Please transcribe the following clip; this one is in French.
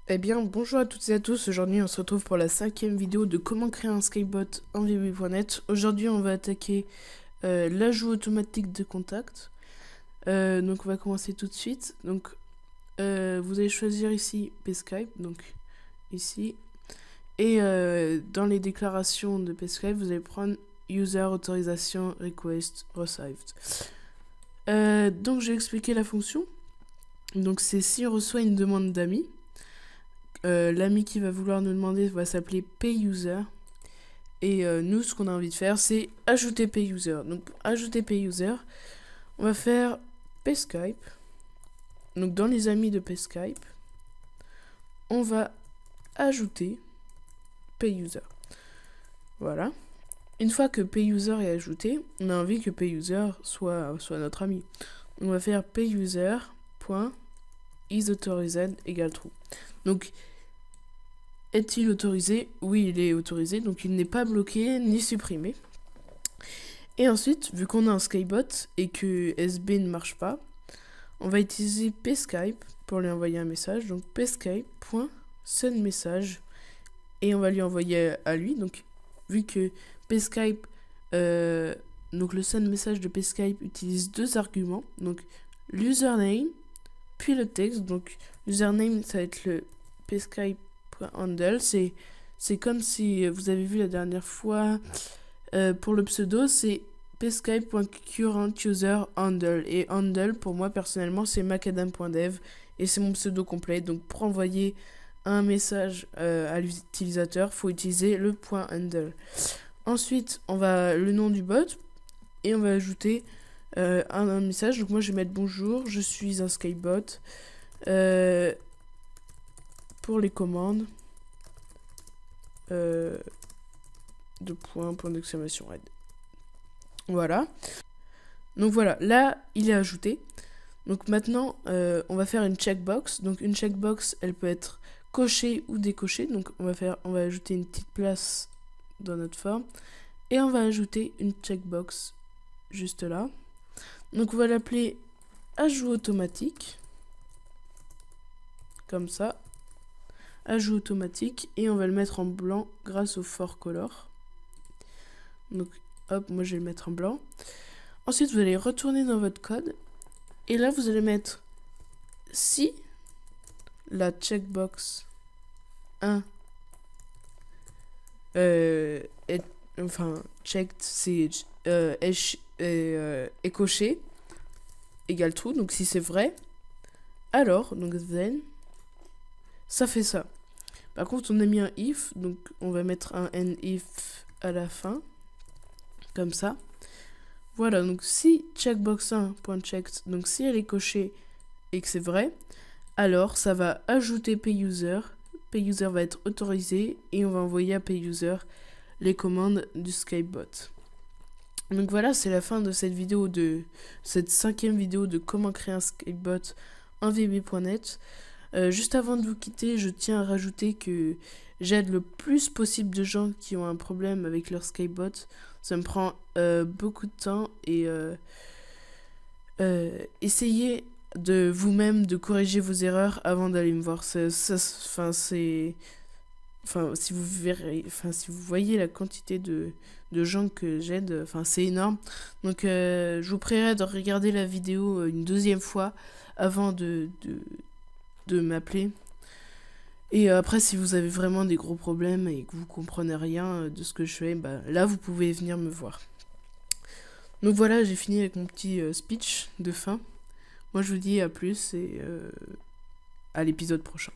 Eh bien, bonjour à toutes et à tous. Aujourd'hui, on se retrouve pour la 5e vidéo de comment créer un Skybot en VB.net. Aujourd'hui, on va attaquer l'ajout automatique de contacts. Donc, on va commencer tout de suite. Donc, vous allez choisir ici PSkype, donc ici. Et dans les déclarations de PSkype, vous allez prendre User Authorization Request Received. Donc, je vais expliquer la fonction. Donc, c'est si on reçoit une demande d'amis. L'ami qui va vouloir nous demander va s'appeler PayUser. Et nous, ce qu'on a envie de faire, c'est ajouter PayUser. Donc, pour ajouter PayUser, on va faire PSkype. Donc, dans les amis de PSkype, on va ajouter PayUser. Voilà. Une fois que PayUser est ajouté, on a envie que PayUser soit notre ami. On va faire PayUser.isAuthorized égale true. Donc, est-il autorisé? Oui, il est autorisé, donc il n'est pas bloqué ni supprimé. Et ensuite, vu qu'on a un Skybot et que SB ne marche pas, on va utiliser PSkype pour lui envoyer un message. Donc PSkype.sendMessage et on va lui envoyer à lui. Donc vu que PSkype, donc le sendMessage de PSkype utilise deux arguments, donc l'username puis le texte. Donc l'username, ça va être le PSkype.handle. C'est comme si vous avez vu la dernière fois pour le pseudo, c'est PSkype.currentUserHandle. Et handle, pour moi personnellement, c'est macadam.dev et c'est mon pseudo complet. Donc pour envoyer un message à l'utilisateur, il faut utiliser le .handle. Ensuite, on va le nom du bot et on va ajouter un message. Donc moi, je vais mettre bonjour, je suis un Skybot. Pour les commandes, point d'exclamation aide. Voilà. Donc voilà, là, il est ajouté. Donc maintenant, on va faire une checkbox. Donc une checkbox, elle peut être cochée ou décochée. Donc on va ajouter une petite place dans notre forme. Et on va ajouter une checkbox juste là. Donc on va l'appeler ajout automatique. Comme ça. Ajout automatique. Et on va le mettre en blanc grâce au for color. Donc hop, moi je vais le mettre en blanc. Ensuite, vous allez retourner dans votre code. Et là, vous allez mettre si la checkbox 1 checked, c'est est coché, égale true. Donc si c'est vrai, alors, donc then, ça fait ça. Par contre, on a mis un if, donc on va mettre un if à la fin, comme ça. Voilà, donc si checkbox1.checked, donc si elle est cochée et que c'est vrai, alors ça va ajouter PayUser. PayUser va être autorisé et on va envoyer à PayUser les commandes du Skybot. Donc voilà, c'est la fin de cette vidéo, de cette 5e vidéo de comment créer un Skybot en VB.net. Juste avant de vous quitter, je tiens à rajouter que j'aide le plus possible de gens qui ont un problème avec leur Skybot. Ça me prend beaucoup de temps et essayez de vous-même de corriger vos erreurs avant d'aller me voir. Si vous voyez la quantité de gens que j'aide, c'est énorme. Donc je vous prierai de regarder la vidéo une deuxième fois avant de m'appeler. Et après, si vous avez vraiment des gros problèmes et que vous comprenez rien de ce que je fais, là vous pouvez venir me voir. Donc voilà, j'ai fini avec mon petit speech de fin. Moi je vous dis à plus et à l'épisode prochain.